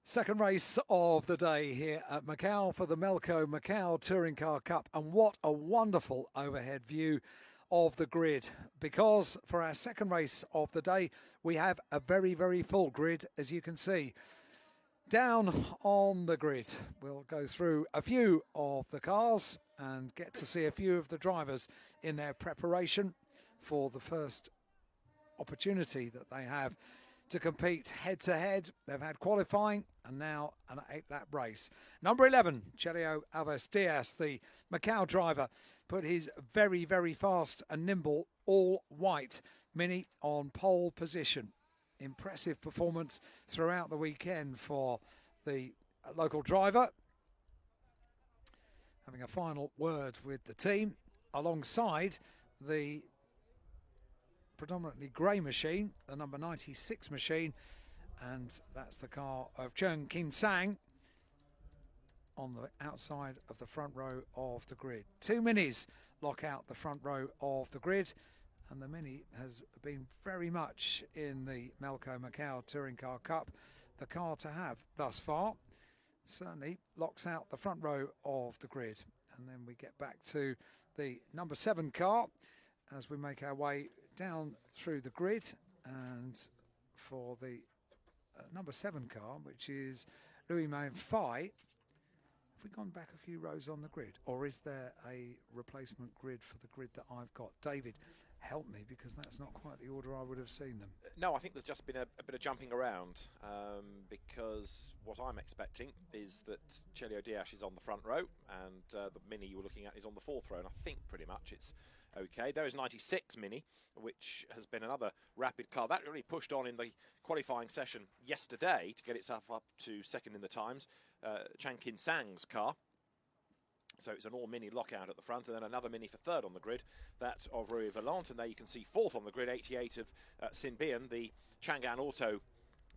Second race of the day here at Macau for the Melco Macau Touring Car Cup, and what a wonderful overhead view of the grid, because for our second race of the day we have a very full grid, as you can see. Down on the grid we'll go through a few of the cars and get to see a few of the drivers in their preparation for the first opportunity that they have to compete head-to-head. They've had qualifying and now an 8-lap race. Number 11, Chelio Alves Diaz, the Macau driver, put his very fast and nimble all-white Mini on pole position. Impressive performance throughout the weekend for the local driver. Having a final word with the team alongside the predominantly grey machine, the number 96 machine, and that's the car of Chen Qinsang on the outside of the front row of the grid. Two Minis lock out the front row of the grid, and the Mini has been very much in the Melco Macau Touring Car Cup the car to have thus far. Certainly locks out the front row of the grid, and then we get back to the number 7 car as we make our way down through the grid, and for the number 7 car, which is Louis Manfai. Have we gone back a few rows on the grid, or is there a replacement grid for the grid that I've got? David, help me, because that's not quite the order I would have seen them. No, I think there's just been a bit of jumping around, because what I'm expecting is that Chelio Diaz is on the front row, and the Mini you were looking at is on the 4th row, and I think pretty much it's okay. There is 96 Mini, which has been another rapid car. That really pushed on in the qualifying session yesterday to get itself up to second in the times. Chen Qinsang's car. So it's an all-Mini lockout at the front, and then another Mini for third on the grid, that of Rui Valente. And there you can see fourth on the grid, 88 of Sin Bian, the Chang'an Auto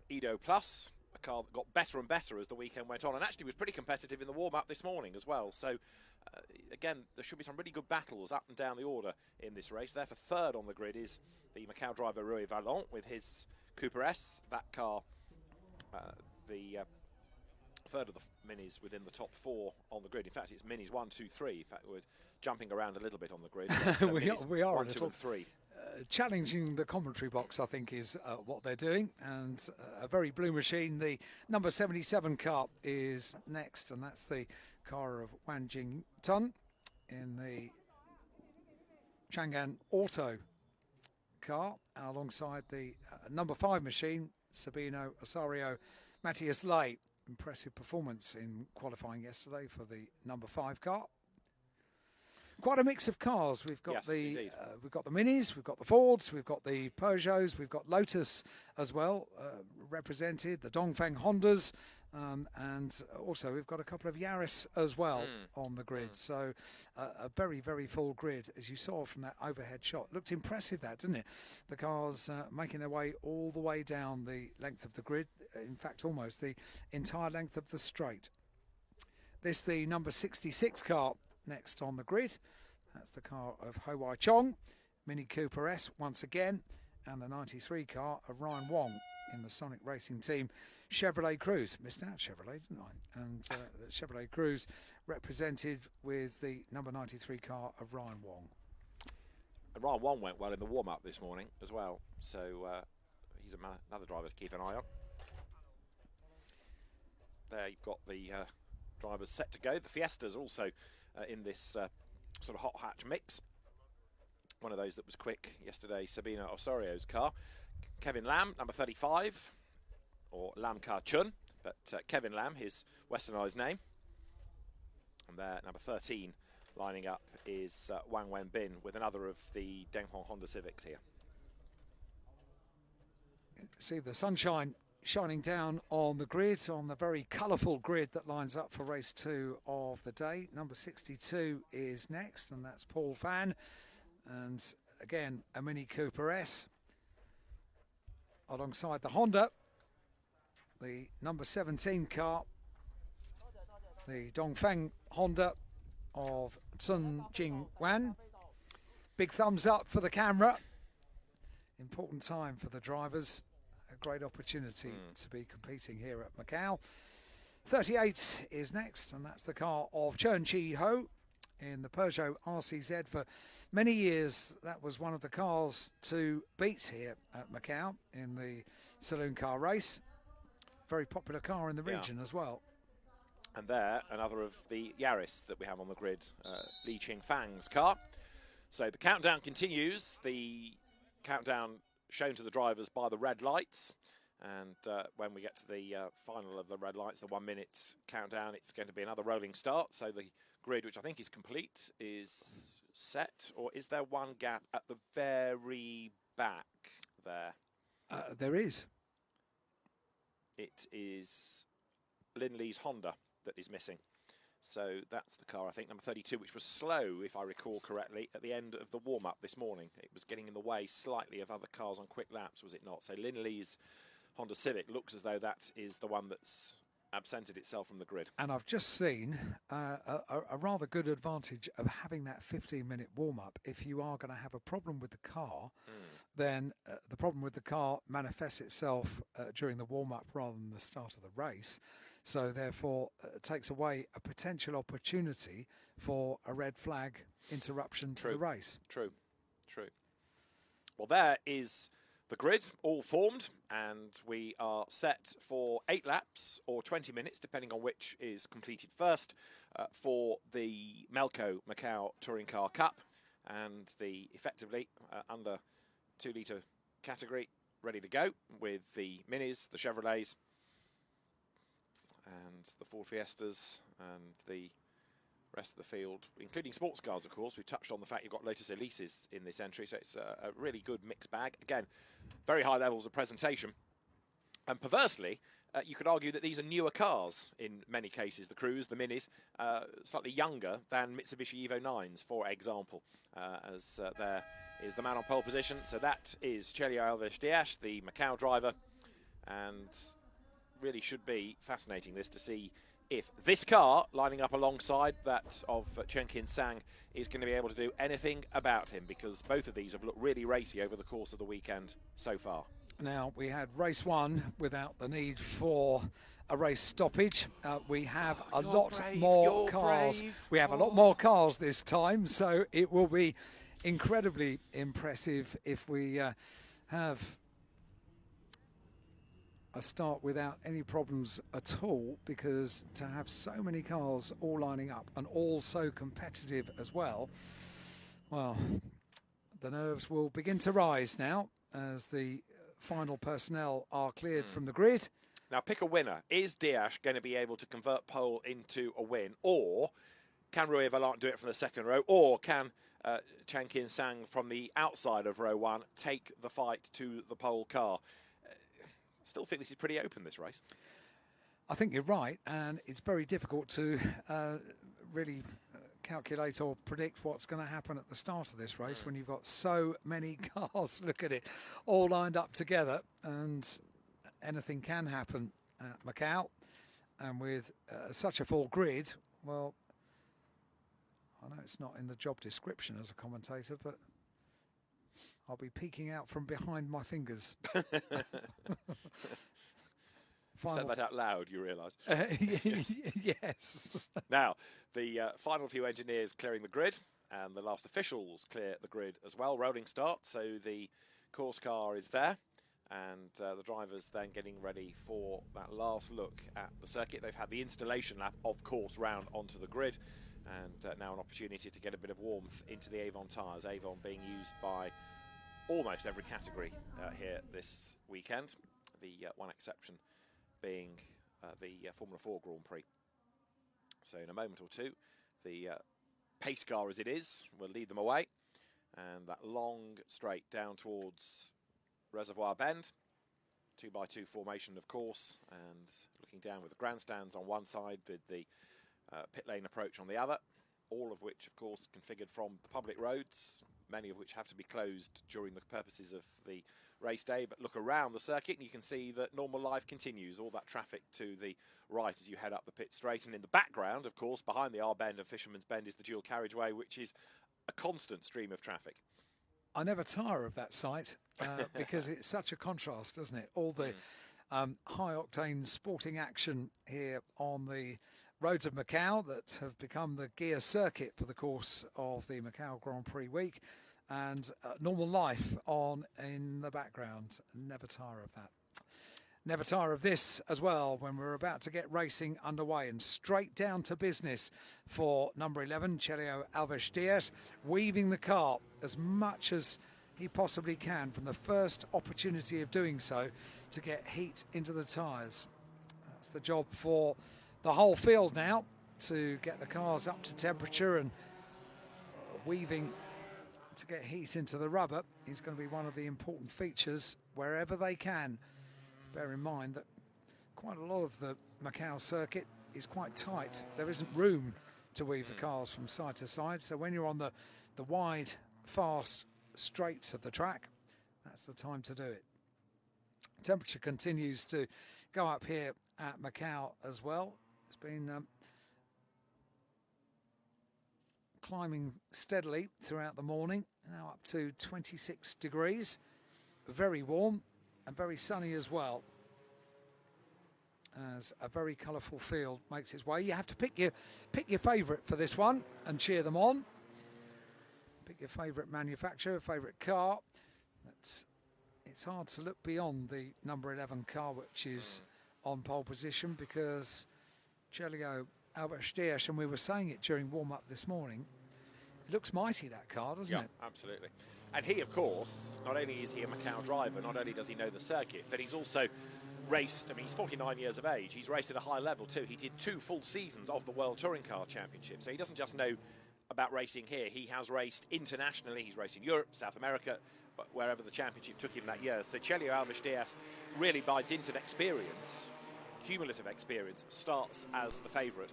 Edo Plus, a car that got better and better as the weekend went on, and actually was pretty competitive in the warm-up this morning as well. So again, there should be some really good battles up and down the order in this race. There for third on the grid is the Macau driver Rui Valente with his Cooper S. That car, the third of the Minis within the top 4 on the grid. In fact, it's Minis 1, 2, 3. In fact, we're jumping around a little bit on the grid. So we are 1, a 2, little and 3. Challenging the commentary box, I think, is what they're doing, and a very blue machine. The number 77 car is next, and that's the car of Wan Jing Tun in the Chang'an Auto car, alongside the number 5 machine, Sabino Osario Matthias Lay. Impressive performance in qualifying yesterday for the number 5 car. Quite a mix of cars. We've got we've got the Minis, we've got the Fords, we've got the Peugeots, we've got Lotus as well represented, the Dongfeng Hondas, and also we've got a couple of Yaris as well on the grid. So a very full grid, as you saw from that overhead shot. Looked impressive, that, didn't it? The cars making their way all the way down the length of the grid. In fact, almost the entire length of the straight. This the number 66 car next on the grid. That's the car of Ho Wai Chong, Mini Cooper S once again, and the 93 car of Ryan Wong in the Sonic Racing Team Chevrolet Cruze. Missed out Chevrolet, didn't I? And the Chevrolet Cruze represented with the number 93 car of Ryan Wong. And Ryan Wong went well in the warm-up this morning as well, so he's another driver to keep an eye on. There you've got the drivers set to go. The Fiesta's also in this sort of hot hatch mix. One of those that was quick yesterday, Sabino Osorio's car. Kevin Lam, number 35, or Lam Ka Chun, but Kevin Lam, his westernised name. And there, number 13, lining up is Wang Wenbin with another of the Denghong Honda Civics here. See the sunshine shining down on the grid, on the very colourful grid that lines up for race 2 of the day. Number 62 is next, and that's Paul Fan, and again a Mini Cooper S alongside the Honda, the number 17 car, the Dongfeng Honda of Sun Jing Wan. Big thumbs up for the camera. Important time for the drivers. great opportunity to be competing here at Macau. 38 is next, and that's the car of Chen Chi-ho in the Peugeot RCZ. For many years, that was one of the cars to beat here at Macau in the saloon car race. Very popular car in the region as well. And there, another of the Yaris that we have on the grid, Li Qingfang's car. So the countdown continues. The countdown shown to the drivers by the red lights. And when we get to the final of the red lights, the 1 minute countdown, it's going to be another rolling start. So the grid, which I think is complete, is set. Or is there one gap at the very back there? There is. It is Lin Lee's Honda that is missing. So that's the car, I think, number 32, which was slow, if I recall correctly, at the end of the warm-up this morning. It was getting in the way slightly of other cars on quick laps, was it not? So Lin Lee's Honda Civic looks as though that is the one that's absented itself from the grid. And I've just seen a rather good advantage of having that 15-minute warm-up. If you are going to have a problem with the car, then the problem with the car manifests itself during the warm-up rather than the start of the race. So therefore, it takes away a potential opportunity for a red flag interruption to the race. True. Well, there is the grid all formed, and we are set for 8 laps or 20 minutes, depending on which is completed first, for the Melco Macau Touring Car Cup, and the effectively under 2 litre category ready to go with the Minis, the Chevrolets, and the Ford Fiestas, and the rest of the field, including sports cars, of course. We've touched on the fact you've got Lotus Elises in this entry, so it's a really good mixed bag. Again, very high levels of presentation. And perversely, you could argue that these are newer cars in many cases. The Cruise, the Minis, slightly younger than Mitsubishi Evo 9s, for example, as there is the man on pole position. So that is Chelio Alves Dias, the Macau driver, and really should be fascinating this to see if this car, lining up alongside that of Chen Kin-sang, is going to be able to do anything about him, because both of these have looked really racy over the course of the weekend so far. Now, we had race 1 without the need for a race stoppage. We have a lot more cars. We have a lot more cars this time, so it will be incredibly impressive if we have a start without any problems at all, because to have so many cars all lining up and all so competitive as well, well, the nerves will begin to rise now as the final personnel are cleared from the grid. Now pick a winner. Is Dias going to be able to convert pole into a win, or can Rui Vallant do it from the second row, or can Chen Kin-sang from the outside of row 1 take the fight to the pole car? Still think this is pretty open, this race. I think you're right, and it's very difficult to really calculate or predict what's going to happen at the start of this race when you've got so many cars, look at it, all lined up together, and anything can happen at Macau. And with such a full grid, well, I know it's not in the job description as a commentator, but I'll be peeking out from behind my fingers. Said that out loud, you realise. Yes. Now, the final few engineers clearing the grid, and the last officials clear the grid as well. Rolling start, so the course car is there, and the drivers then getting ready for that last look at the circuit. They've had the installation lap, of course, round onto the grid, and now an opportunity to get a bit of warmth into the Avon tyres. Avon being used by almost every category here this weekend, the one exception being the Formula 4 Grand Prix. So in a moment or two, the pace car as it is will lead them away, and that long straight down towards Reservoir Bend, 2x2 formation of course, and looking down with the grandstands on one side with the pit lane approach on the other, all of which of course configured from the public roads, many of which have to be closed during the purposes of the race day. But look around the circuit and you can see that normal life continues, all that traffic to the right as you head up the pit straight. And in the background, of course, behind the R Bend and Fisherman's Bend is the dual carriageway, which is a constant stream of traffic. I never tire of that sight because it's such a contrast, doesn't it? All the high-octane sporting action here on the roads of Macau that have become the gear circuit for the course of the Macau Grand Prix week, and normal life on in the background. Never tire of that. Never tire of this as well when we're about to get racing underway, and straight down to business for number 11, Chelio Alves Diaz, weaving the car as much as he possibly can from the first opportunity of doing so to get heat into the tyres. That's the job for the whole field now, to get the cars up to temperature, and weaving to get heat into the rubber is going to be one of the important features wherever they can. Bear in mind that quite a lot of the Macau circuit is quite tight. There isn't room to weave the cars from side to side. So when you're on the wide, fast straights of the track, that's the time to do it. Temperature continues to go up here at Macau as well. It's been climbing steadily throughout the morning, now up to 26 degrees. Very warm and very sunny as well, as a very colourful field makes its way. You have to pick your favourite for this one and cheer them on. Pick your favourite manufacturer, favourite car. It's hard to look beyond the number 11 car, which is on pole position, because Chelio Alves Diaz, and we were saying it during warm-up this morning, it looks mighty, that car, doesn't it? Absolutely. And he, of course, not only is he a Macau driver, not only does he know the circuit, but he's also raced, I mean, he's 49 years of age, he's raced at a high level too. He did 2 full seasons of the World Touring Car Championship, so he doesn't just know about racing here, he has raced internationally. He's raced in Europe, South America, wherever the championship took him that year. So Chelio Alves Diaz, really by dint of experience, cumulative experience, starts as the favourite.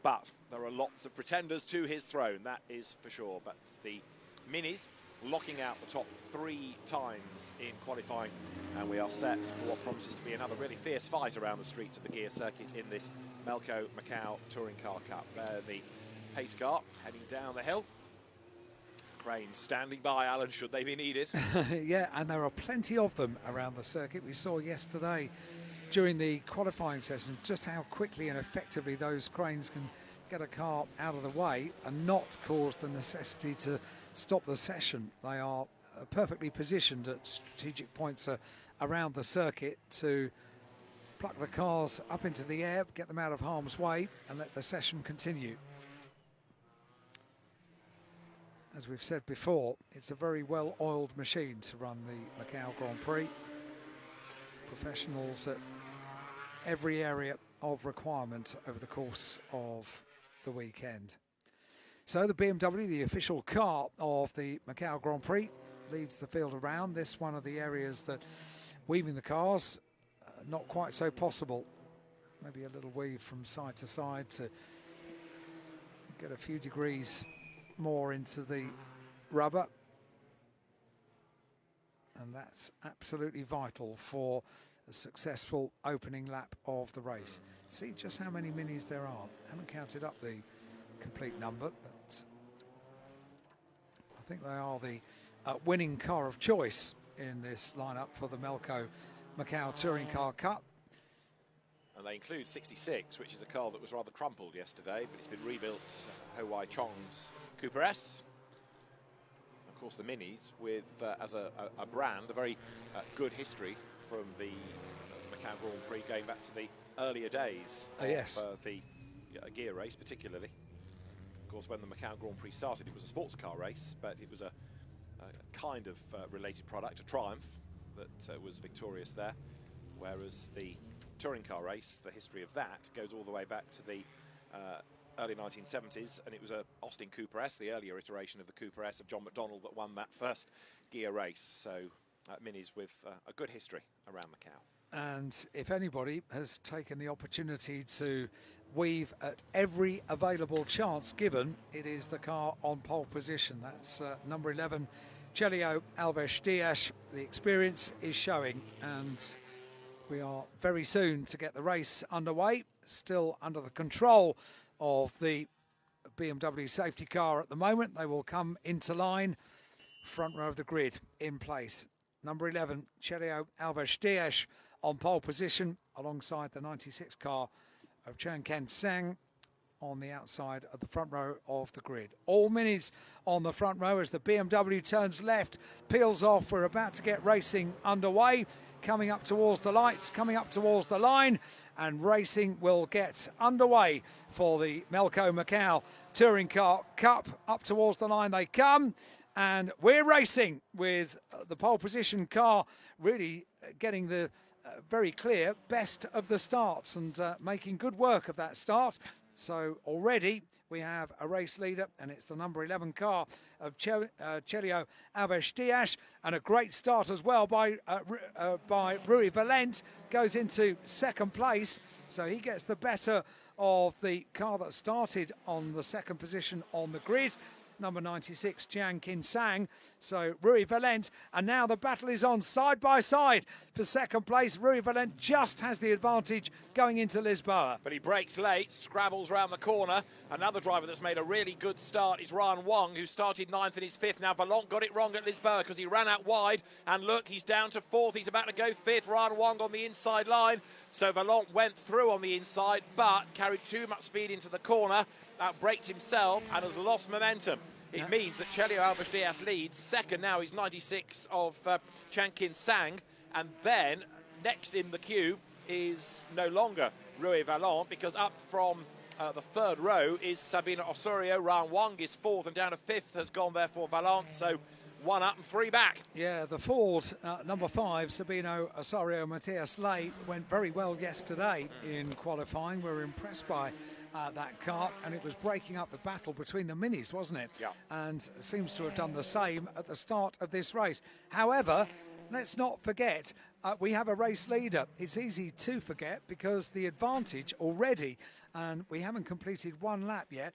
But there are lots of pretenders to his throne, that is for sure. But the Minis locking out the top 3 times in qualifying, and we are set for what promises to be another really fierce fight around the streets of the gear circuit in this Melco Macau Touring Car Cup. There the pace car heading down the hill. Cranes standing by, Alan, should they be needed. Yeah, and there are plenty of them around the circuit. We saw yesterday during the qualifying session just how quickly and effectively those cranes can get a car out of the way and not cause the necessity to stop the session. They are perfectly positioned at strategic points around the circuit to pluck the cars up into the air, get them out of harm's way, and let the session continue. As we've said before, it's a very well-oiled machine to run the Macau Grand Prix. Professionals at every area of requirement over the course of the weekend. So the BMW, the official car of the Macau Grand Prix, leads the field around. This one of the areas that weaving the cars, not quite so possible. Maybe a little weave from side to side to get a few degrees more into the rubber, and that's absolutely vital for a successful opening lap of the race. See just how many minis there are. I haven't counted up the complete number, but I think they are the winning car of choice in this lineup for the Melco Macau Touring Car Cup. And they include 66, which is a car that was rather crumpled yesterday, but it's been rebuilt, Ho Wai Chong's Cooper S. Of course, the Minis, with as a brand, a very good history from the Macau Grand Prix, going back to the earlier days of the gear race, particularly. Of course, when the Macau Grand Prix started, it was a sports car race, but it was a kind of related product, a Triumph, that was victorious there, whereas the touring car race, the history of that goes all the way back to the early 1970s, and it was a Austin Cooper S, the earlier iteration of the Cooper S of John McDonnell, that won that first gear race. So Minis with a good history around Macau. And if anybody has taken the opportunity to weave at every available chance given, it is the car on pole position. That's number 11, Chelio Alves Diaz. The experience is showing, and we are very soon to get the race underway, still under the control of the BMW safety car at the moment. They will come into line front row of the grid in place. Number 11, Chelio Alves on pole position alongside the 96 car of Chen Ken Sang on the outside of the front row of the grid. All minis on the front row as the BMW turns left, peels off. We're about to get racing underway. Coming up towards the lights, coming up towards the line, and racing will get underway for the Melco Macau Touring Car Cup. Up towards the line they come, and we're racing with the pole position car really getting the very clear best of the starts and making good work of that start. So already we have a race leader, and it's the number 11 car of Chelio Alves Diaz, and a great start as well by Rui Valent. Goes into second place, so he gets the better of the car that started on the second position on the grid, number 96, Jiang Kin Sang. So Rui Valent, and now the battle is on side by side for second place. Rui Valent just has the advantage going into Lisboa. But he breaks late, scrabbles round the corner. Another driver that's made a really good start is Ryan Wong, who started 9th and is 5th. Now Valent got it wrong at Lisboa because he ran out wide, and look, he's down to 4th. He's about to go 5th. Ryan Wong on the inside line. So Valent went through on the inside, but carried too much speed into the corner, outbraked himself and has lost momentum. It means that Chelio Alves Diaz leads. Second now is 96 of Chen Kin Sang. And then next in the queue is no longer Rui Valent, because up from the third row is Sabino Osorio. Ryan Wong is 4th, and down to 5th has gone there for Valent. So 1 up and 3 back. Yeah, the Ford, number 5, Sabino Osorio Matthias Ley, went very well yesterday in qualifying. We were impressed by that car, and it was breaking up the battle between the minis, wasn't it? Yeah. And seems to have done the same at the start of this race. However, let's not forget, we have a race leader. It's easy to forget because the advantage already, and we haven't completed 1 lap yet,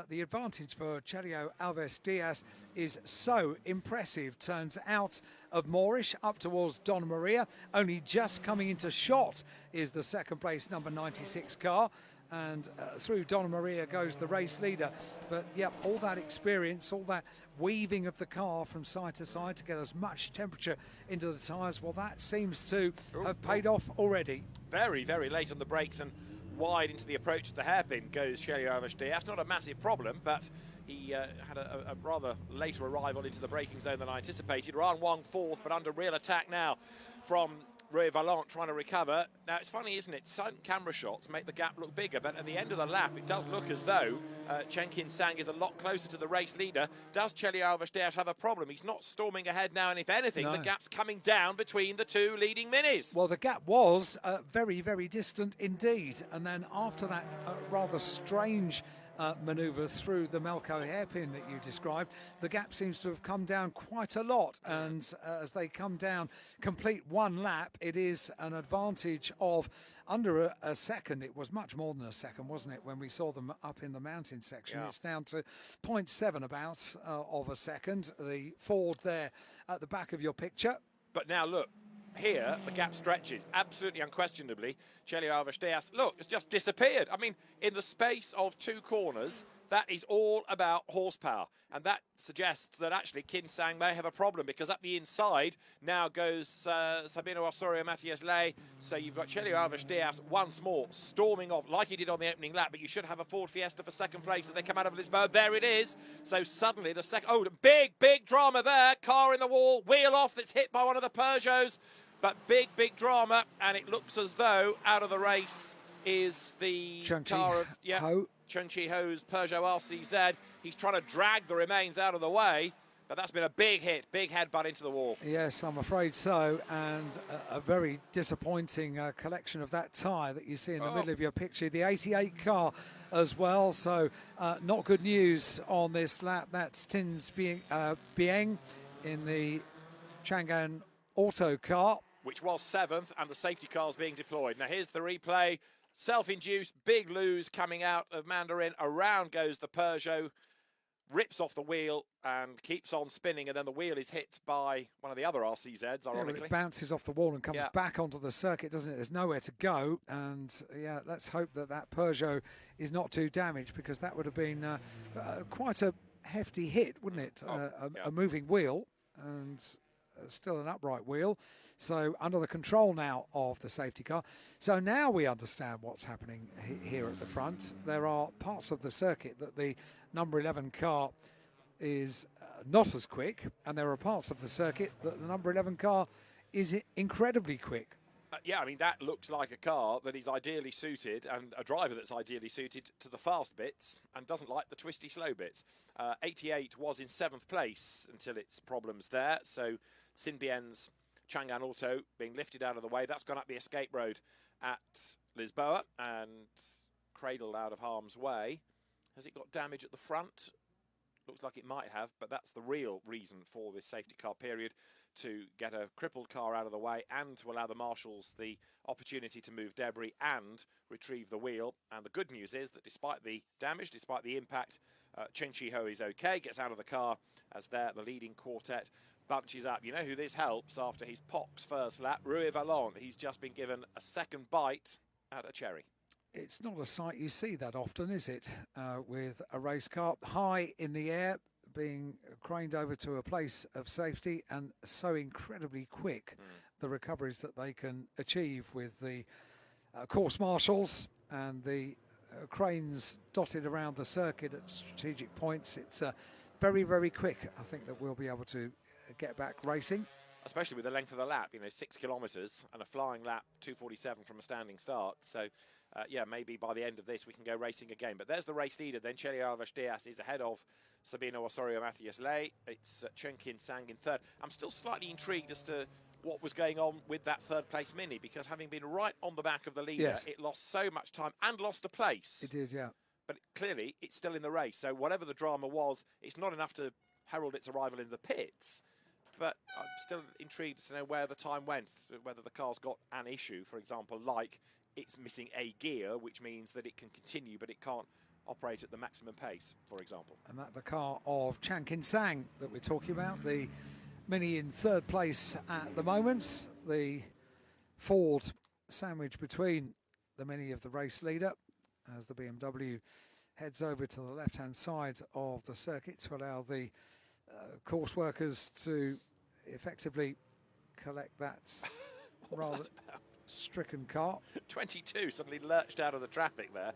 the advantage for Chelio Alves Diaz is so impressive. Turns out of Moorish up towards Donna Maria. Only just coming into shot is the second place number 96 car. And through Donna Maria goes the race leader. But yeah, all that experience, all that weaving of the car from side to side to get as much temperature into the tyres, well, that seems to have paid off already. Very, very late on the brakes, and wide into the approach to the hairpin goes Chelio Alves Diaz. Not a massive problem, but he had a rather later arrival into the braking zone than I anticipated. Ryan Wong 4th, but under real attack now from Rui Valent, trying to recover. Now, it's funny, isn't it? Some camera shots make the gap look bigger, but at the end of the lap, it does look as though Chen Kin Sang is a lot closer to the race leader. Does Chelio Alves Diaz have a problem? He's not storming ahead now, and if anything, the gap's coming down between the 2 leading minis. Well, the gap was very, very distant indeed. And then after that rather strange manoeuvre through the Melco hairpin that you described, the gap seems to have come down quite a lot, and as they come down, complete 1 lap, it is an advantage of under a second. It was much more than a second, wasn't it, when we saw them up in the mountain section? It's down to 0.7 about of a second. The Ford there at the back of your picture. But now look, here the gap stretches absolutely unquestionably. Chelio Alves Diaz, look, it's just disappeared. I mean, in the space of 2 corners, that is all about horsepower, and that suggests that actually Kin Sang may have a problem, because up the inside now goes Sabino Osorio Matthias Ley. So you've got Chelio Alves Diaz once more storming off like he did on the opening lap, but you should have a Ford Fiesta for second place as they come out of Lisboa. There it is. So suddenly the second, big drama there, car in the wall, wheel off that's hit by one of the Peugeots. But big drama, and it looks as though out of the race is the car of Chung Chi Ho's Peugeot RCZ. He's trying to drag the remains out of the way, but that's been a big hit, big headbutt into the wall. Yes, I'm afraid so, and a very disappointing collection of that tyre that you see in the middle of your picture. The 88 car as well, so not good news on this lap. That's Tins Bieng in the Chang'an Auto car, which was 7th, and the safety car's being deployed. Now here's the replay. Self-induced, big lose coming out of Mandarin. Around goes the Peugeot, rips off the wheel and keeps on spinning, and then the wheel is hit by one of the other RCZs, ironically. It bounces off the wall and comes back onto the circuit, doesn't it? There's nowhere to go, and let's hope that Peugeot is not too damaged, because that would have been quite a hefty hit, wouldn't it? A moving wheel and still an upright wheel. So under the control now of the safety car. So now we understand what's happening here at the front. There are parts of the circuit that the number 11 car is not as quick, and there are parts of the circuit that the number 11 car is incredibly quick. Yeah, I mean, that looks like a car that is ideally suited, and a driver that's ideally suited to the fast bits and doesn't like the twisty slow bits. 88 was in 7th place until its problems there. So Sinbien's Chang'an Auto being lifted out of the way. That's gone up the escape road at Lisboa and cradled out of harm's way. Has it got damage at the front? Looks like it might have, but that's the real reason for this safety car period, to get a crippled car out of the way and to allow the marshals the opportunity to move debris and retrieve the wheel. And the good news is that despite the damage, despite the impact, Chen Chi-ho is okay, gets out of the car as the leading quartet bunches up. You know who this helps after his Pox first lap? Rui Vallon. He's just been given a second bite at a cherry. It's not a sight you see that often, is it? With a race car high in the air, being craned over to a place of safety, and so incredibly quick the recoveries that they can achieve with the course marshals and the cranes dotted around the circuit at strategic points. It's very, very quick. I think that we'll be able to get back racing. Especially with the length of the lap, 6 kilometres and a flying lap, 2:47 from a standing start. So, yeah, maybe by the end of this we can go racing again. But there's the race leader then. Chelio Alves Diaz is ahead of Sabino Osorio Matias Ley. It's Chen Kin-sang in third. I'm still slightly intrigued as to what was going on with that third place Mini, because having been right on the back of the leader, it lost so much time and lost a place. It did, yeah. But clearly it's still in the race. So whatever the drama was, it's not enough to herald its arrival in the pits. But I'm still intrigued to know where the time went, whether the car's got an issue, for example, like it's missing a gear, which means that it can continue, but it can't operate at the maximum pace, for example. And that the car of Chen Kin-sang that we're talking about, the Mini in third place at the moment, the Ford sandwich between the Mini of the race leader as the BMW heads over to the left-hand side of the circuit to allow the course workers to effectively collect that rather stricken car. 22 suddenly lurched out of the traffic there,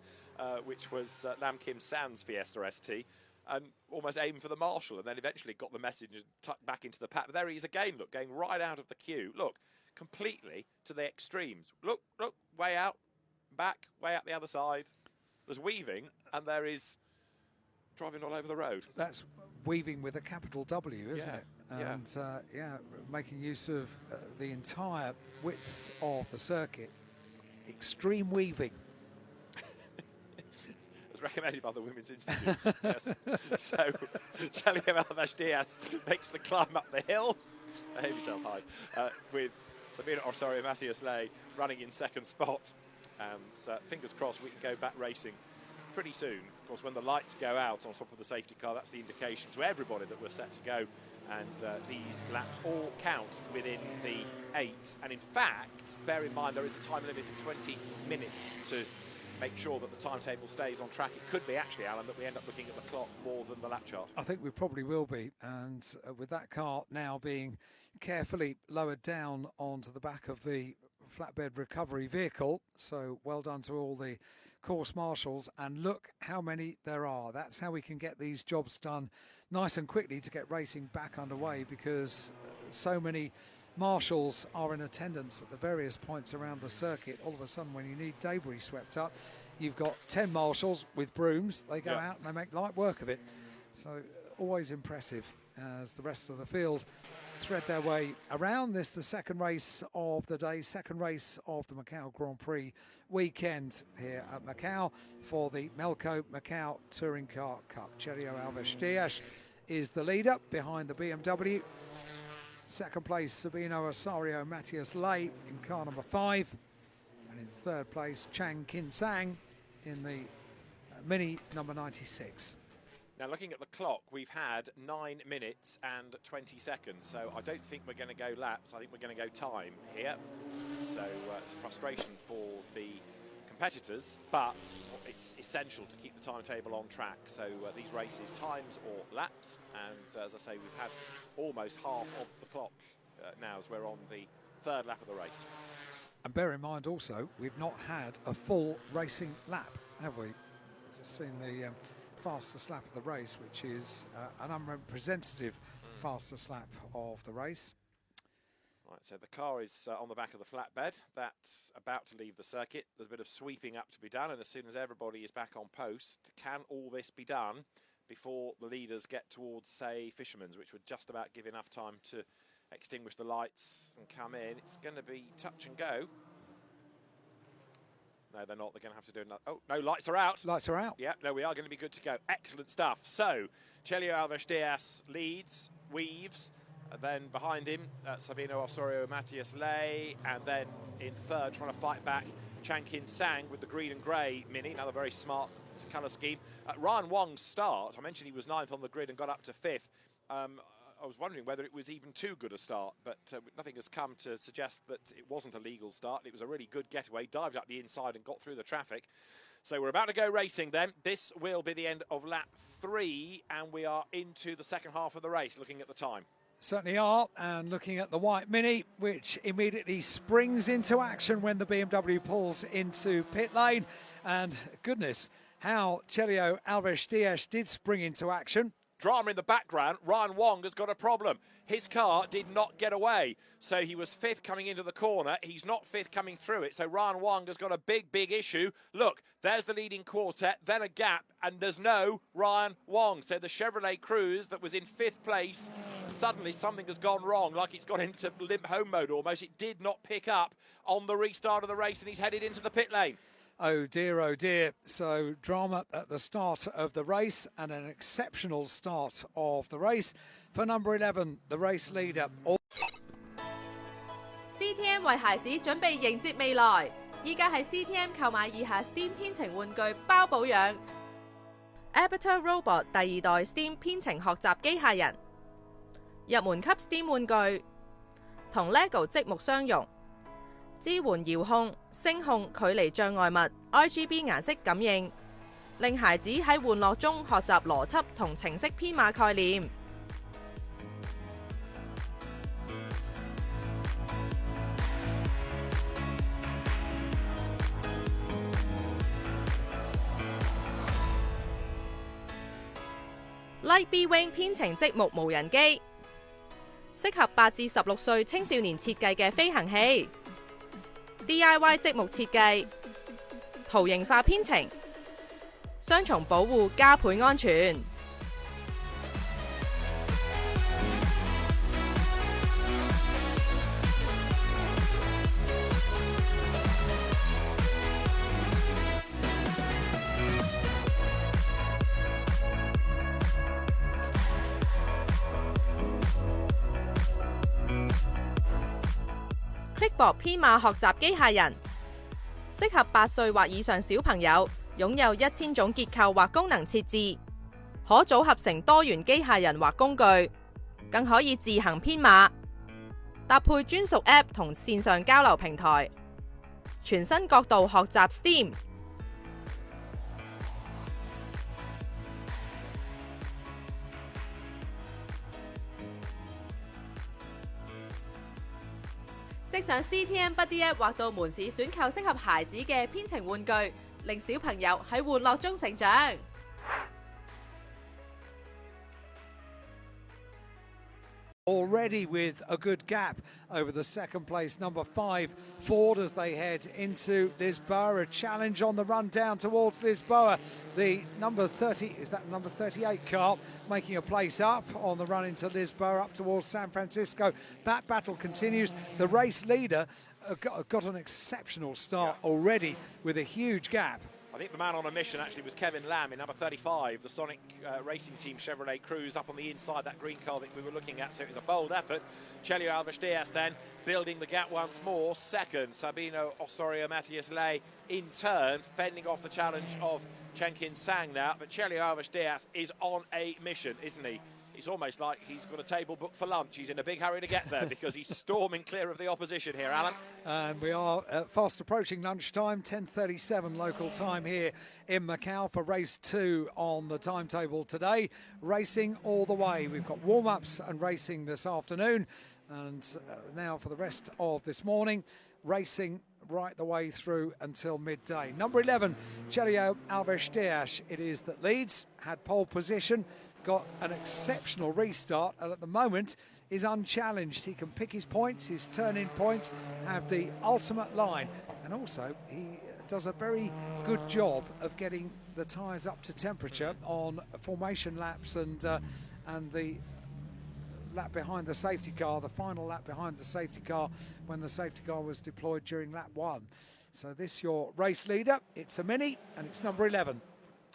which was Lam Kim San's Fiesta ST, and almost aimed for the marshal, and then eventually got the message and tucked back into the pack. But there he is again, look, going right out of the queue. Look, completely to the extremes. Look, way out, back, way out the other side. There's weaving, and there is driving all over the road. That's weaving with a capital W, isn't it? And yeah, making use of the entire width of the circuit. Extreme weaving. As recommended by the Women's Institute. Yes. So, Chelio Alves Diaz makes the climb up the hill. Behave yourself, high. With Sabino Osorio Matias Ley running in second spot. And fingers crossed we can go back racing pretty soon. Of course, when the lights go out on top of the safety car, that's the indication to everybody that we're set to go. And these laps all count within the 8. And in fact, bear in mind there is a time limit of 20 minutes to make sure that the timetable stays on track. It could be actually, Alan, that we end up looking at the clock more than the lap chart. I think we probably will be. And with that car now being carefully lowered down onto the back of the flatbed recovery vehicle, so well done to all the course marshals, and look how many there are. That's how we can get these jobs done nice and quickly to get racing back underway, because so many marshals are in attendance at the various points around the circuit. All of a sudden, when you need debris swept up, you've got 10 marshals with brooms. They go out and they make light work of it. So always impressive as the rest of the field thread their way around. This the second race of the day, second race of the Macau Grand Prix weekend here at Macau for the Melco Macau Touring Car Cup. Chelio Alves Diaz is the leader behind the BMW. Second place, Sabino Osorio Matias Ley in car number 5. And in third place, Chen Kin-sang in the Mini number 96. Now, looking at the clock, we've had 9 minutes and 20 seconds. So I don't think we're going to go laps. I think we're going to go time here. So it's a frustration for the competitors, but it's essential to keep the timetable on track. So these races, times or laps, and as I say, we've had almost half of the clock now as we're on the third lap of the race. And bear in mind also, we've not had a full racing lap, have we? Just seen the fastest lap of the race, which is an unrepresentative fastest lap of the race. Right, so the car is on the back of the flatbed. That's about to leave the circuit. There's a bit of sweeping up to be done, and as soon as everybody is back on post, can all this be done before the leaders get towards, say, Fisherman's, which would just about give enough time to extinguish the lights and come in? It's going to be touch and go. No, they're not. They're going to have to do another. Oh, no, lights are out. Lights are out. Yeah, no, we are going to be good to go. Excellent stuff. So, Chelio Alves Diaz leads, weaves, and then behind him, Sabino Osorio Matias Lay, and then in third, trying to fight back, Chan Kin Sang with the green and grey Mini, another very smart colour scheme. Ryan Wong's start, I mentioned he was 9th on the grid and got up to 5th. I was wondering whether it was even too good a start, but nothing has come to suggest that it wasn't a legal start. It was a really good getaway, dived up the inside and got through the traffic. So we're about to go racing then. This will be the end of lap 3, and we are into the second half of the race, looking at the time. Certainly are, and looking at the white Mini, which immediately springs into action when the BMW pulls into pit lane. And goodness, how Chelio Alves Diaz did spring into action. Drama in the background, Ryan Wong has got a problem. His car did not get away. So he was 5th coming into the corner. He's not 5th coming through it. So Ryan Wong has got a big issue. Look, there's the leading quartet, then a gap, and there's no Ryan Wong. So the Chevrolet Cruze that was in 5th place, suddenly something has gone wrong, like it's gone into limp home mode almost. It did not pick up on the restart of the race, and he's headed into the pit lane. Oh dear. So drama at the start of the race, and an exceptional start of the race for number 11, the race leader. CTM 為孩子準備迎接未來，依家喺 CTM 購買以下 STEAM 編程玩具包保養 ：Avatar Robot 第2代 STEAM 編程學習機械人，入門級 STEAM 玩具，同 LEGO 積木相容。支援遙控、聲控、距離障礙物、RGB 顏色感應，令孩子喺玩樂中學習邏輯同程式編碼概念。Light B Wing 編程積木無人機，適合8至16歲青少年設計嘅飛行器。DIY 積木設計，圖形化編程，雙重保護加倍安全。Clickboard 編碼學習機械人，適合8歲或以上小朋友，擁有1000種結構或功能設置，可組合成多元機械人或工具，更可以自行編碼，搭配專屬 App 同線上交流平台，全新角度學習 STEAM。即上 CTM Buddy App 或到門市選購適合孩子嘅編程玩具，令小朋友喺玩樂中成長。Already with a good gap over the second place, number 5 Ford, as they head into Lisboa. A challenge on the run down towards Lisboa. The number 30, is that number 38 car, making a place up on the run into Lisboa, up towards San Francisco. That battle continues. The race leader got an exceptional start already with a huge gap. I think the man on a mission actually was Kevin Lamb in number 35, the Sonic Racing Team Chevrolet Cruze up on the inside, that green car that we were looking at. So it was a bold effort. Chelio Alves Diaz then building the gap once more. Second, Sabino Osorio Matias Lay in turn, fending off the challenge of Chan Kin Sang now. But Chelio Alves Diaz is on a mission, isn't he? It's almost like he's got a table booked for lunch. He's in a big hurry to get there because he's storming clear of the opposition here, Alan. And we are fast approaching lunchtime, 10:37 local time here in Macau for race 2 on the timetable today. Racing all the way. We've got warm-ups and racing this afternoon, and now for the rest of this morning, racing right the way through until midday. Number 11, Chelio Alves-Diaz, it is that leads, had pole position, got an exceptional restart, and at the moment is unchallenged. He can pick his points, his turn-in points, have the ultimate line, and also he does a very good job of getting the tyres up to temperature on formation laps and the lap behind the safety car, the final lap behind the safety car when the safety car was deployed during lap 1. So this your race leader, it's a Mini and it's number 11.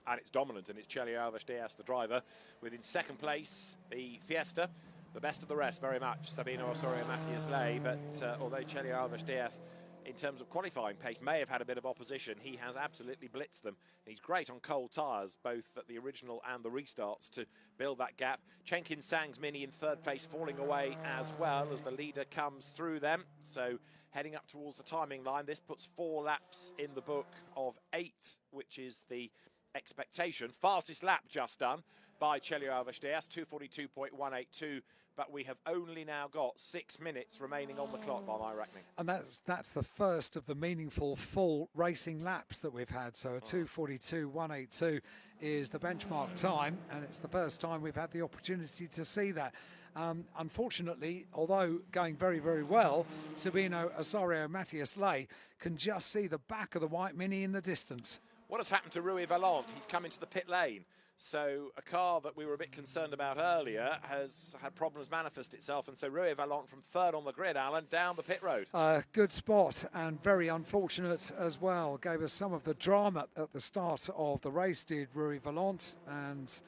And it's dominant, and it's Chelio Alves-Diaz, the driver, with in second place the Fiesta, the best of the rest, very much Sabino Osorio, Matthias Ley. But although Chelio Alves-Diaz, in terms of qualifying pace, may have had a bit of opposition, he has absolutely blitzed them. He's great on cold tyres, both at the original and the restarts, to build that gap. Chenkin Sang's Mini in third place, falling away as well as the leader comes through them. So heading up towards the timing line, this puts 4 laps in the book of 8, which is the expectation. Fastest lap just done by Chelio Alves-Diaz, 2:42.182, but we have only now got 6 minutes remaining on the clock by my reckoning. And that's the first of the meaningful full racing laps that we've had. So a 2:42.182 is the benchmark time, and it's the first time we've had the opportunity to see that. Unfortunately, although going very, very well, Sabino Osorio, Matthias Ley can just see the back of the white Mini in the distance. What has happened to Rui Valente? He's come into the pit lane. So a car that we were a bit concerned about earlier has had problems manifest itself. And so Rui Valente from third on the grid, Alan, down the pit road. Good spot and very unfortunate as well. Gave us some of the drama at the start of the race, did Rui Valente. And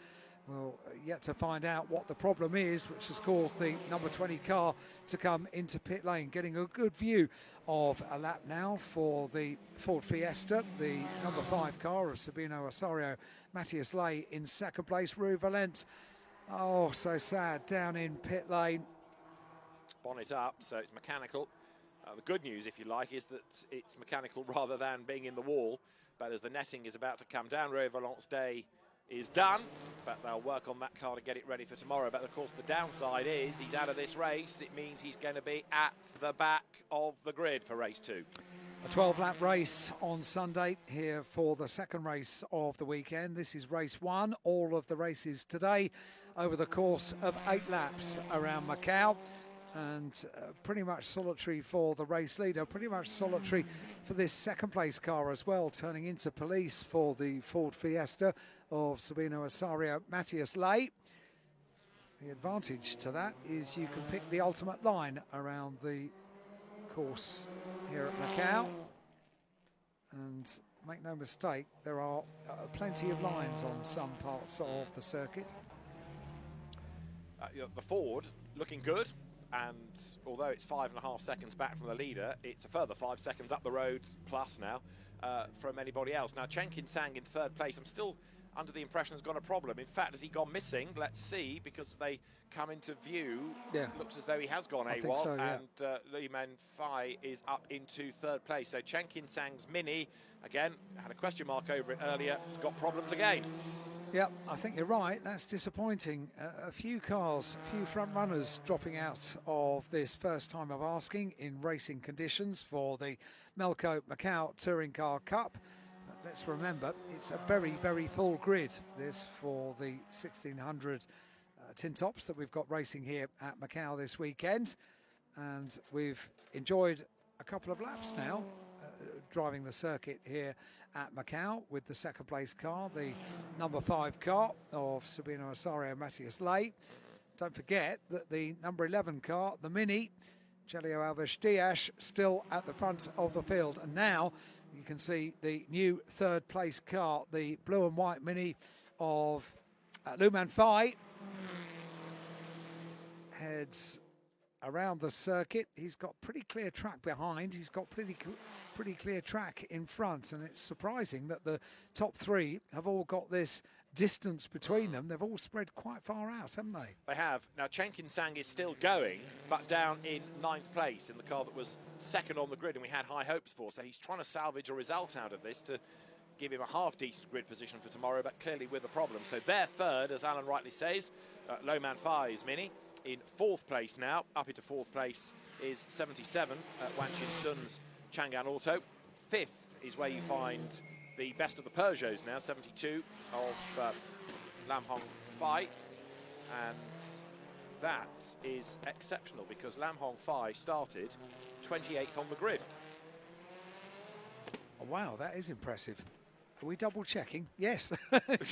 we'll yet to find out what the problem is, which has caused the number 20 car to come into pit lane. Getting a good view of a lap now for the Ford Fiesta, the number 5 car of Sabino Osorio, Matthias Ley in second place. Rui Valente, oh, so sad, down in pit lane. Bonnet up, so it's mechanical. The good news, if you like, is that it's mechanical rather than being in the wall. But as the netting is about to come down, Rui Valente's day is done, but they'll work on that car to get it ready for tomorrow. But of course the downside is he's out of this race. It means he's going to be at the back of the grid for race 2. A 12-lap race on Sunday here for the second race of the weekend. This is race 1. All of the races today over the course of 8 laps around Macau. And pretty much solitary for the race leader, pretty much solitary for this second place car as well, turning into police for the Ford Fiesta of Sabino Osorio, Matthias Ley. The advantage to that is you can pick the ultimate line around the course here at Macau. And make no mistake, there are plenty of lines on some parts of the circuit. The Ford looking good. And although it's 5.5 seconds back from the leader, it's a further 5 seconds up the road plus now from anybody else. Now, Chenkin Sang in third place, I'm still under the impression has got a problem. In fact, has he gone missing? Let's see, because they come into view. Yeah. Looks as though he has gone AWOL. So, yeah. And Li Man Fai is up into third place. So Chenkin Sang's Mini, again, had a question mark over it earlier, has got problems again. Yep, I think you're right. That's disappointing. A few cars, a few front runners dropping out of this first time of asking in racing conditions for the Melco Macau Touring Car Cup. Let's remember, it's a very, very full grid, this, for the 1600 tin tops that we've got racing here at Macau this weekend. And we've enjoyed a couple of laps now driving the circuit here at Macau with the second place car, the number 5 car of Sabino Osorio, Matthias Ley. Don't forget that the number 11 car, the Mini, Chelio Alves-Diaz, still at the front of the field. And now you can see the new third place car, the blue and white Mini of Li Man Fai, heads around the circuit. He's got pretty clear track behind. He's got pretty clear track in front, and it's surprising that the top 3 have all got this distance between them, they've all spread quite far out, haven't they? They have. Now, Chen Kin-sang is still going, but down in 9th place in the car that was second on the grid and we had high hopes for. So he's trying to salvage a result out of this to give him a half-decent grid position for tomorrow, but clearly with a problem. So they're third, as Alan rightly says. Loman Fai's Mini in 4th place now. Up into 4th place is 77, Wan Chin Sun's Chang'an Auto. 5th is where you find the best of the Peugeots now, 72 of Lam Hong Fai. And that is exceptional because Lam Hong Fai started 28th on the grid. Oh, wow, that is impressive. Are we double checking? Yes,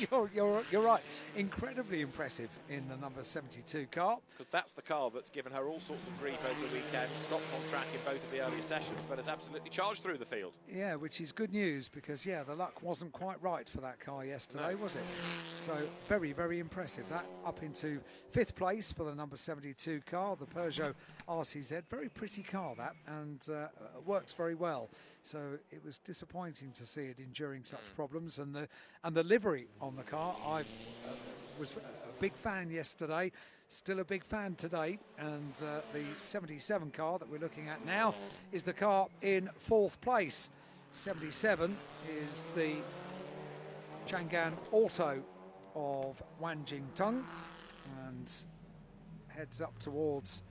you're right. Incredibly impressive in the number 72 car. Because that's the car that's given her all sorts of grief over the weekend, stopped on track in both of the earlier sessions, but has absolutely charged through the field. Yeah, which is good news because, yeah, the luck wasn't quite right for that car yesterday, was it? So very, very impressive. That up into 5th place for the number 72 car, the Peugeot RCZ. Very pretty car, that, and works very well. So it was disappointing to see it enduring such problems, and the livery on the car. I was a big fan yesterday, still a big fan today, and the 77 car that we're looking at now is the car in 4th place. 77 is the Chang'an Auto of Wan Jingtung, and heads up towards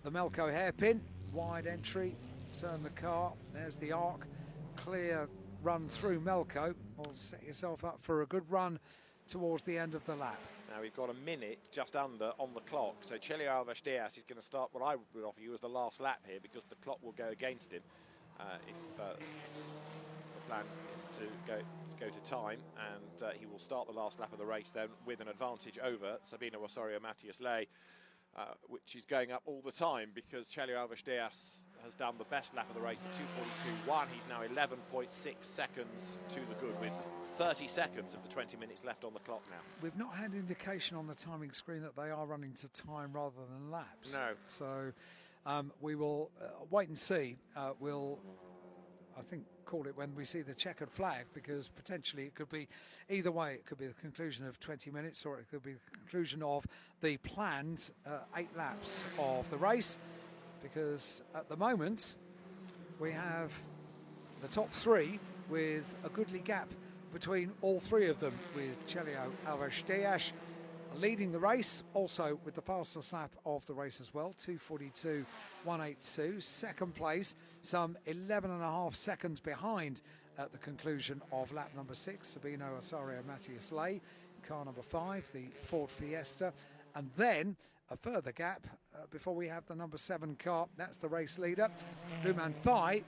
the Melco hairpin. Wide entry, turn the car, there's the arc, clear run through Melco. Or set yourself up for a good run towards the end of the lap. Now we've got a minute just under on the clock, so Chelio Alves Diaz is going to start what I would offer you as the last lap here, because the clock will go against him if the plan is to go to time, and he will start the last lap of the race then with an advantage over Sabino Osorio Matias Ley, which is going up all the time because Chelio Alves Diaz has done the best lap of the race at 2:42.1. He's now 11.6 seconds to the good with 30 seconds of the 20 minutes left on the clock now. We've not had indication on the timing screen that they are running to time rather than laps. No. So we will wait and see. We'll, I think, call it when we see the checkered flag, because potentially it could be either way. It could be the conclusion of 20 minutes or it could be the conclusion of the planned 8 laps of the race, because at the moment we have the top 3 with a goodly gap between all 3 of them, with Chelio Alves Diaz leading the race, also with the fastest lap of the race as well, 2:42.182. Second place, some 11.5 seconds behind at the conclusion of lap number 6, Sabino Osorio Matias Ley, car number 5, the Ford Fiesta. And then a further gap before we have the number 7 car, that's the race leader, Luman Fai.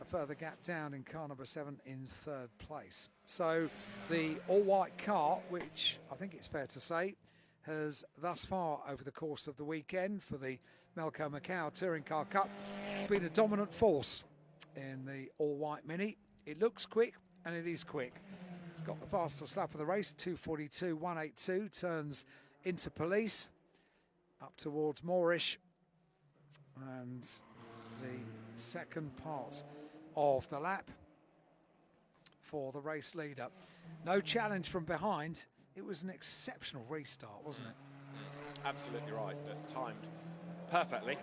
A further gap down in car number 7 in 3rd place. So the all-white car, which I think it's fair to say has thus far over the course of the weekend for the Melco Macau Touring Car Cup, has been a dominant force in the all-white Mini. It looks quick, and it is quick. It's got the fastest lap of the race, 2:42.182, turns into Police, up towards Moorish, and the second part of the lap for the race leader. No challenge from behind. It was an exceptional restart, wasn't it? Absolutely right. Timed perfectly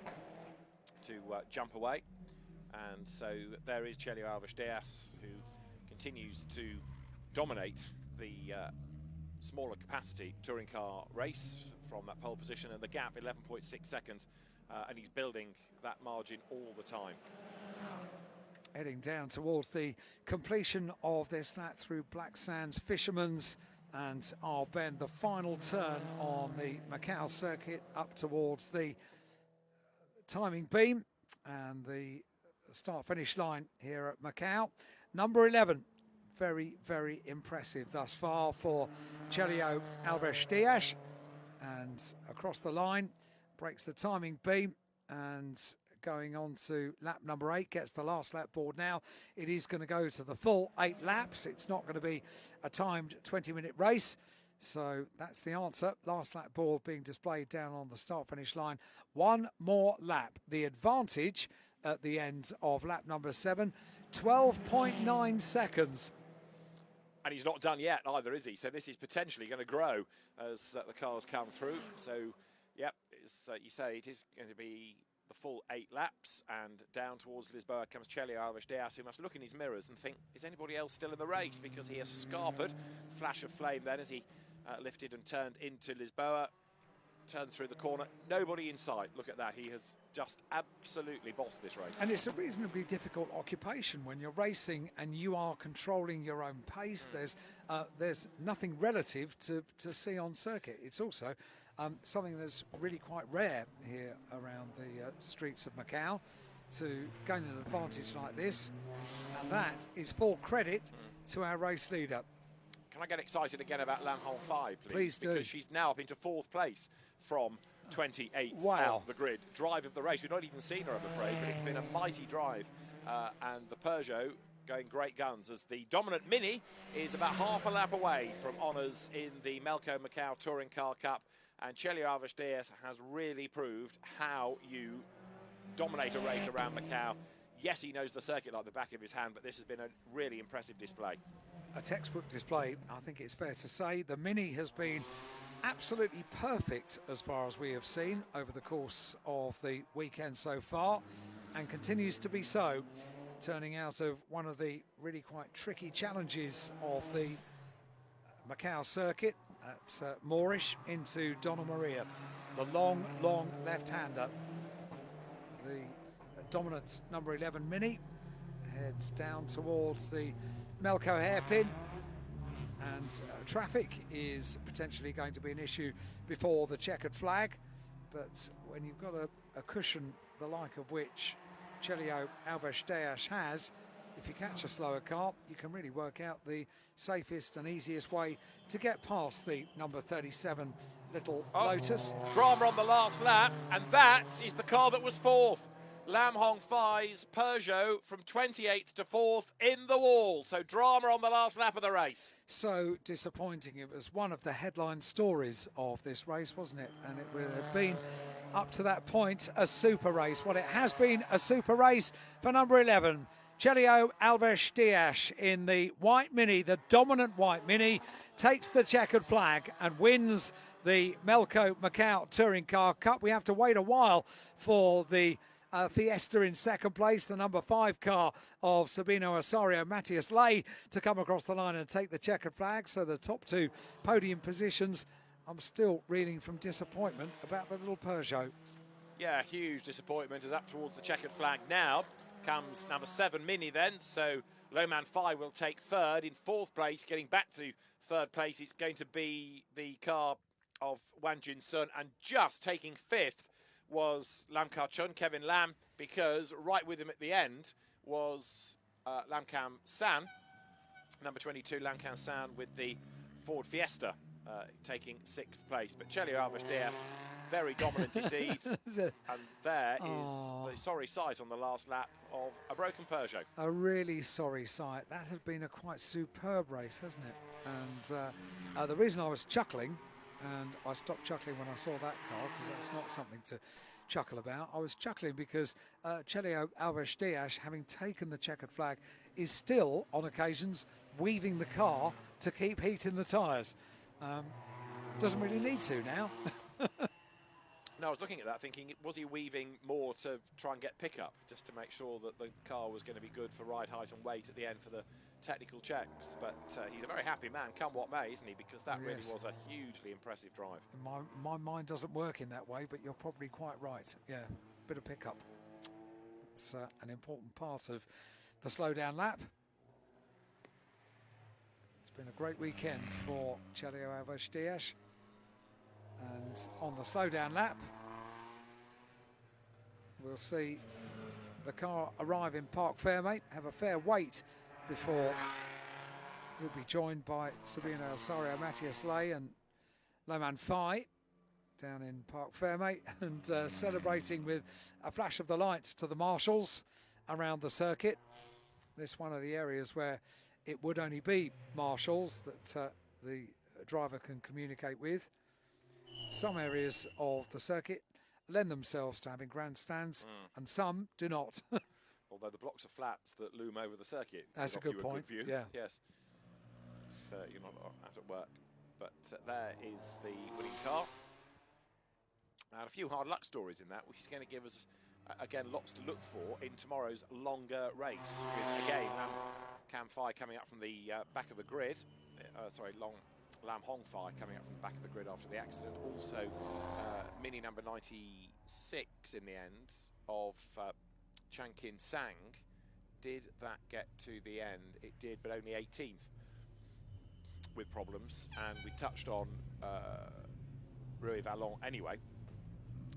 to jump away. And so there is Chelio Alves Diaz, who continues to dominate the smaller capacity touring car race from that pole position, and the gap 11.6 seconds, and he's building that margin all the time. Heading down towards the completion of this lap through Black Sands Fisherman's and I'll bend the final turn on the Macau circuit up towards the timing beam and the start-finish line here at Macau. Number 11, very, very impressive thus far for Chelio Alves Diaz, and across the line, breaks the timing beam and going on to lap number 8, gets the last lap board now. It is going to go to the full 8 laps. It's not going to be a timed 20-minute race. So that's the answer. Last lap board being displayed down on the start-finish line. One more lap. The advantage at the end of lap number 7, 12.9 seconds. And he's not done yet either, is he? So this is potentially going to grow as the cars come through. So, yep, you say it is going to be the full 8 laps, and down towards Lisboa comes Chelio Alves Dias, who must look in his mirrors and think, is anybody else still in the race? Because he has scarpered. Flash of flame then as he lifted and turned into Lisboa. Turned through the corner, nobody in sight. Look at that, he has just absolutely bossed this race. And it's a reasonably difficult occupation when you're racing and you are controlling your own pace. There's nothing relative to see on circuit. It's also something that's really quite rare here around the streets of Macau, to gain an advantage like this, and that is full credit to our race leader. Can I get excited again about Lam Hong Fai, please? Please do. Because she's now up into 4th place from 28th Wow. on the grid. Drive of the race. We've not even seen her, I'm afraid, but it's been a mighty drive. And the Peugeot going great guns as the dominant Mini is about half a lap away from honours in the Melco Macau Touring Car Cup. And Chelio Alves Dias has really proved how you dominate a race around Macau. Yes, he knows the circuit like the back of his hand, but this has been a really impressive display. A textbook display, I think it's fair to say. The Mini has been absolutely perfect as far as we have seen over the course of the weekend so far, and continues to be so, turning out of one of the really quite tricky challenges of the Macau circuit at Moorish into Donna Maria. The long left-hander, the dominant number 11 Mini, heads down towards the Melco hairpin, and traffic is potentially going to be an issue before the checkered flag. But when you've got a cushion the like of which Chelio Alves Dias has, if you catch a slower car, you can really work out the safest and easiest way to get past the number 37 Little Lotus. Drama on the last lap, and that is the car that was 4th. Lam Hong Fai's Peugeot from 28th to 4th in the wall. So drama on the last lap of the race. So disappointing. It was one of the headline stories of this race, wasn't it? And it would have been, up to that point, a super race. Well, it has been a super race for number 11, Chelio Alves Dias, in the white Mini. The dominant white Mini takes the checkered flag and wins the Melco Macau Touring Car Cup. We have to wait a while for the Fiesta in second place, the number 5 car of Sabino Osorio, Matthias Lay, to come across the line and take the checkered flag. So the top 2 podium positions. I'm still reeling from disappointment about the little Peugeot. Yeah, huge disappointment as up towards the checkered flag now comes number 7 Mini then. So Loman Fai will take 3rd. In 4th place, getting back to 3rd place, it's going to be the car of Wan Jin Sun, and just taking 5th was Lam Kar Chun, Kevin Lam, because right with him at the end was Lam Kam San, number 22, Lam Kam San with the Ford Fiesta, taking 6th place. But Chelio Alves Dias, very dominant indeed. And there is the sorry sight on the last lap of a broken Peugeot. A really sorry sight. That had been a quite superb race, hasn't it? And the reason I was chuckling, and I stopped chuckling when I saw that car, because that's not something to chuckle about. I was chuckling because Chelio Alves Dias, having taken the checkered flag, is still, on occasions, weaving the car to keep heat in the tyres. Doesn't really need to now. No, I was looking at that thinking, was he weaving more to try and get pickup, just to make sure that the car was going to be good for ride height and weight at the end for the technical checks? But he's a very happy man, come what may, isn't he? Because that really was a hugely impressive drive. My mind doesn't work in that way, but you're probably quite right. Yeah, bit of pickup. It's an important part of the slowdown lap. It's been a great weekend for Chelio Alves Dias. And on the slowdown lap, we'll see the car arrive in Parc Fermé, have a fair wait before he'll be joined by Sabino Osorio, Matthias Lay and Loman Fai down in Parc Fermé, and celebrating with a flash of the lights to the marshals around the circuit. This one of the areas where it would only be marshals that the driver can communicate with. Some areas of the circuit lend themselves to having grandstands, and some do not. Although the blocks of flats that loom over the circuit, that's a good point. Good view. Yeah. Yes. you're not out at work. But there is the winning car. And a few hard luck stories in that, which is going to give us, again, lots to look for in tomorrow's longer race. With, again, Cam Fai coming up from the back of the grid. Lam Hong Fai coming up from the back of the grid after the accident. Also, Mini number 96 in the end of Chan Kin Sang. Did that get to the end? It did, but only 18th with problems. And we touched on Rui Vallon anyway.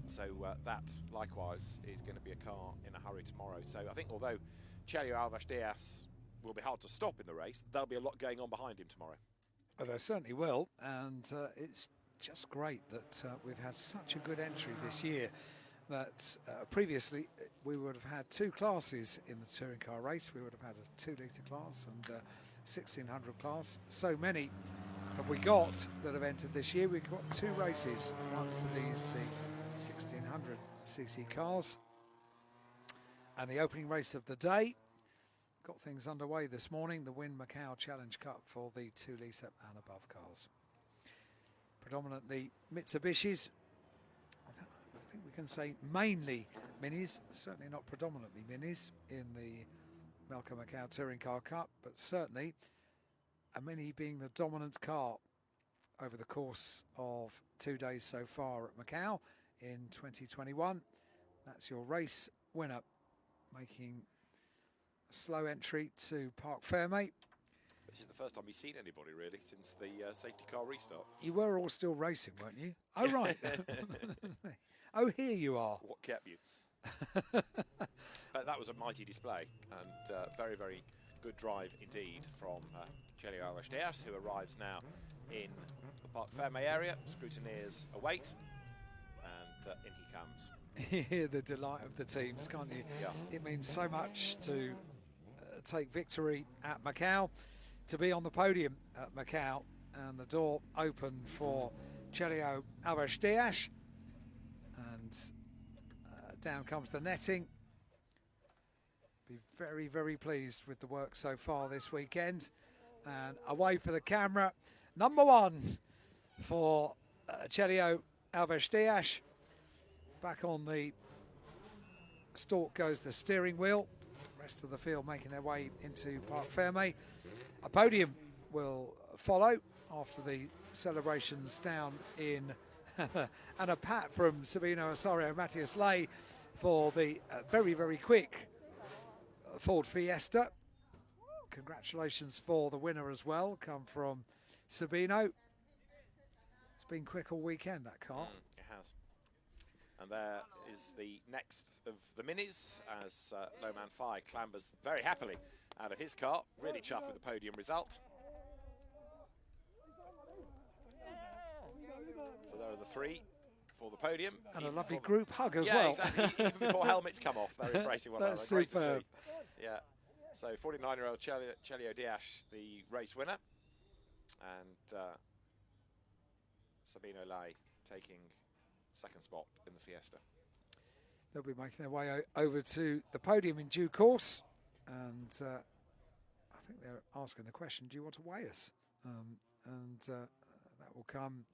So that, likewise, is going to be a car in a hurry tomorrow. So I think although Chelio Alves Diaz will be hard to stop in the race, there'll be a lot going on behind him tomorrow. Well, there certainly will, and it's just great that we've had such a good entry this year. That previously we would have had two classes in the touring car race. We would have had a 2-litre class and a 1600 class. So many have we got that have entered this year. We've got two races, one for these, the 1600cc cars, and the opening race of the day. Got things underway this morning, the Win Macau Challenge Cup for the 2-litre and above cars. Predominantly Mitsubishis. I think we can say mainly Minis, certainly not predominantly Minis in the Melco Macau Touring Car Cup, but certainly a Mini being the dominant car over the course of 2 days so far at Macau in 2021. That's your race winner, making a slow entry to Parc Ferme. This is the first time you've seen anybody really since the safety car restart. You were all still racing, weren't you? Oh, right. Oh, here you are. What kept you? But that was a mighty display and very, very good drive indeed from Chelio Alves Diaz, who arrives now in the Parc Ferme area. Scrutineers await, and in he comes. You hear the delight of the teams, can't you? Yeah. It means so much to take victory at Macau, to be on the podium at Macau, and the door open for Chelio Alves Diaz, and down comes the netting. Be very, very pleased with the work so far this weekend. And away for the camera, number one for Chelio Alves Diaz. Back on the stalk goes the steering wheel. Rest of the field making their way into Parc Ferme. A podium will follow after the celebrations down in and a pat from Sabino Osorio Matthias Ley for the very, very quick Ford Fiesta. Congratulations for the winner as well, come from Sabino. It's been quick all weekend, that car. It has. And there is the next of the minis as Loman Fai clambers very happily out of his car. Really chuffed with the podium result. So there are the three for the podium. And a lovely group hug as yeah, well. Exactly. Even before helmets come off, they're embracing one another. That's Great to superb. see. Yeah. So 49-year-old Chelio Diaz, the race winner. And Sabino Ley taking second spot in the Fiesta. They'll be making their way over to the podium in due course. And I think they're asking the question, do you want to weigh us? That will come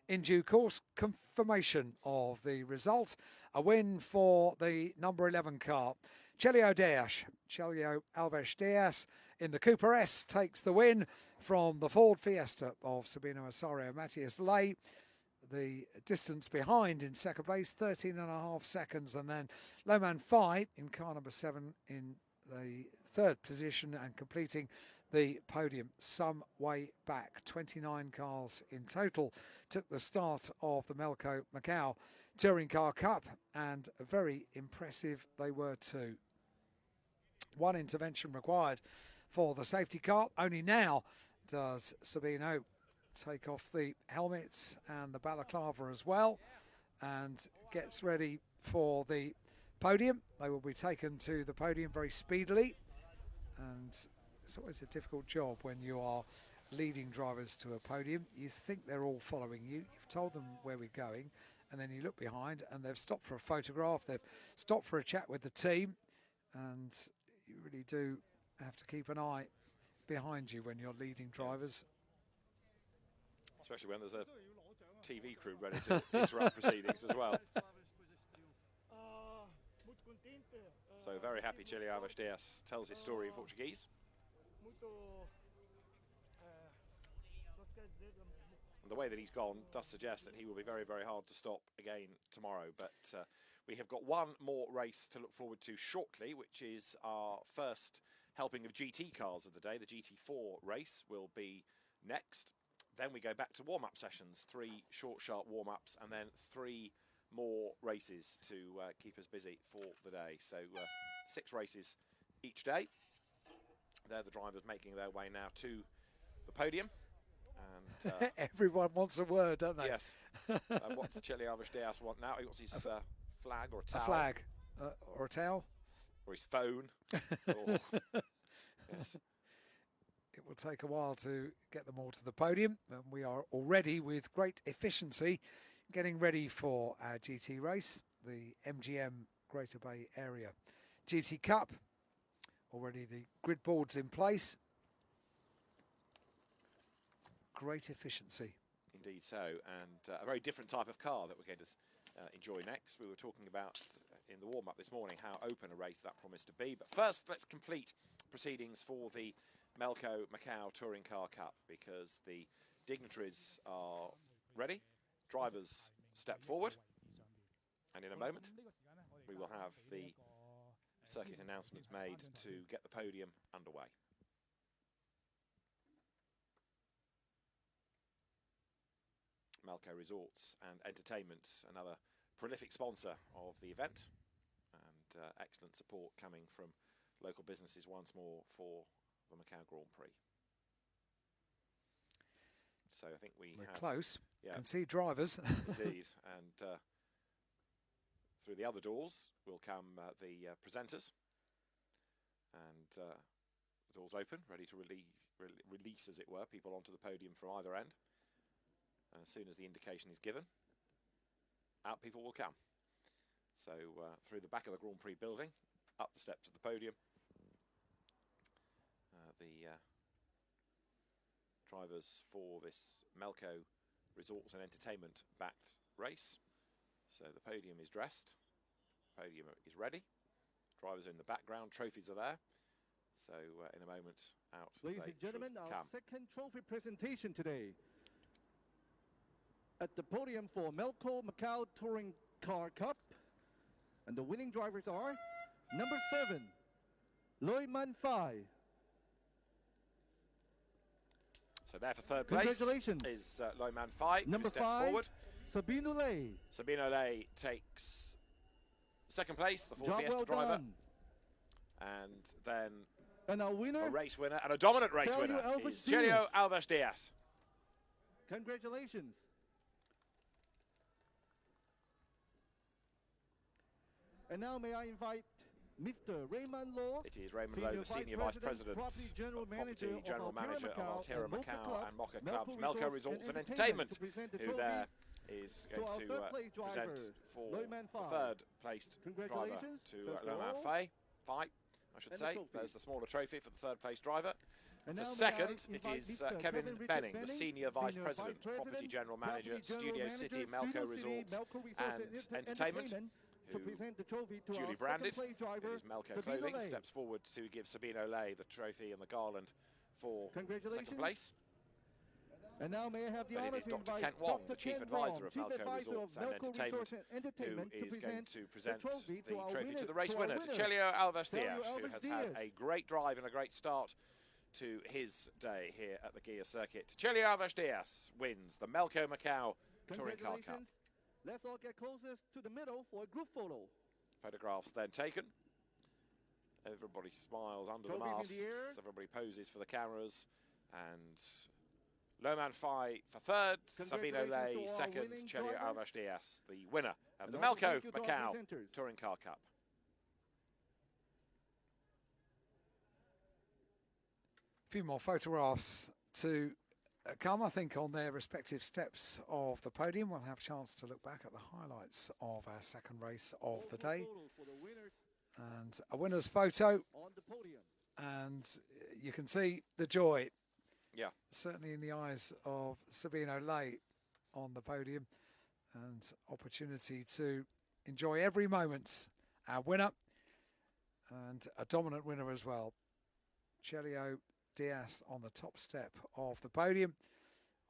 in due course. Confirmation of the result. A win for the number 11 car. Chelio Alves Diaz in the Cooper S takes the win from the Ford Fiesta of Sabino Osorio Matthias Ley. The distance behind in second place, 13.5 seconds. And then Loman Fai in car number 7 in the third position and completing the podium some way back. 29 cars in total took the start of the Melco Macau Touring Car Cup, and very impressive they were too. One intervention required for the safety car. Only now does Sabino take off the helmets and the balaclava as well, and gets ready for the podium. They will be taken to the podium very speedily, and it's always a difficult job when you are leading drivers to a podium. You think they're all following you. You've told them where we're going, and then you look behind and they've stopped for a photograph, they've stopped for a chat with the team, and you really do have to keep an eye behind you when you're leading drivers. especially when there's a TV crew ready to interrupt proceedings as well. So very happy Chelio Alves Dias tells his story in Portuguese. And the way that he's gone does suggest that he will be very, very hard to stop again tomorrow. But we have got one more race to look forward to shortly, which is our first helping of GT cars of the day. The GT4 race will be next. Then we go back to warm-up sessions, 3 short, sharp warm-ups, and then 3 more races to keep us busy for the day. So 6 races each day. They're the drivers making their way now to the podium. And everyone wants a word, don't they? Yes. And what does Chelio Alves Dias want now? He wants his flag or a towel. A flag or a towel. Or his phone. Or, yes. It will take a while to get them all to the podium, and we are already with great efficiency getting ready for our GT race, the MGM Greater Bay Area GT Cup. Already the grid boards in place. Great efficiency. Indeed so, and a very different type of car that we're going to enjoy next. We were talking about in the warm-up this morning how open a race that promised to be. But first, let's complete proceedings for the Melco Macau Touring Car Cup, because the dignitaries are ready. Drivers step forward, and in a moment we will have the circuit announcements made to get the podium underway. Melco Resorts and Entertainment, another prolific sponsor of the event, and excellent support coming from local businesses once more for the Macau Grand Prix. So I think we're close. Yeah, can see drivers. Indeed, and through the other doors will come the presenters, and the doors open, ready to release, as it were, people onto the podium from either end. And as soon as the indication is given, out people will come. So through the back of the Grand Prix building, up the steps of the podium, the drivers for this Melco Resorts and Entertainment backed race. So the podium is dressed, podium is ready, drivers are in the background, trophies are there. So in a moment, out Ladies and gentlemen, our second trophy presentation today. At the podium for Melco Macau Touring Car Cup, and the winning drivers are number 7, Loi Man Phai. So there for third place is Loi Man Phai, who steps forward. Sabino Lei. Sabino Lei takes second place, the Ford Fiesta driver. And then our winner, a race winner, and a dominant race winner is Chelio Alves Dias. Congratulations. And now may I invite Mr. Raymond Law. It is Raymond Law, the Senior Vice President, Property General Manager of Altera Macau and Mocha Clubs, Melco Resorts and Entertainment, who there is going to present for the third placed driver to Loi Man Phai, I should say. There's the smaller trophy for the third place driver. For second, it is Kevin Benning, the Senior Vice President, Property General Manager, Studio City, Melco Resorts and Entertainment, who, duly branded, it is Melco Clothing, steps forward to give Sabino Lei the trophy and the garland for second place. And now may I have the honor it is Dr. Kent Wong, the Chief Advisor of Melco Resorts and Entertainment, who is going to present the trophy to the race winner, to Chelio Alves Dias, who has had a great drive and a great start to his day here at the Gia circuit. Chelio Alves Dias wins the Melco Macau Touring Car Cup. Let's all get closest to the middle for a group photo. Photographs then taken. Everybody smiles under the masks. Everybody poses for the cameras. And Loi Man Phai for third. Sabino Lei second. Chelio Alves Dias, the winner of the Melco Macau Touring Car Cup. A few more photographs to come, I think, on their respective steps of the podium. We'll have a chance to look back at the highlights of our second race of the day. And a winner's photo. And you can see the joy Yeah. Certainly in the eyes of Sabino Lay on the podium, and opportunity to enjoy every moment. Our winner, and a dominant winner as well. Chelio Diaz on the top step of the podium.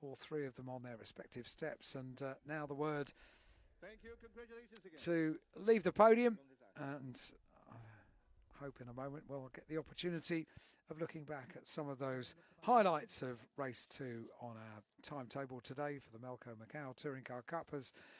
All three of them on their respective steps. And now the word Thank you. Congratulations again. to leave the podium. And I hope in a moment we'll get the opportunity of looking back at some of those highlights of race 2 on our timetable today for the Melco Macau Touring Car Cup, as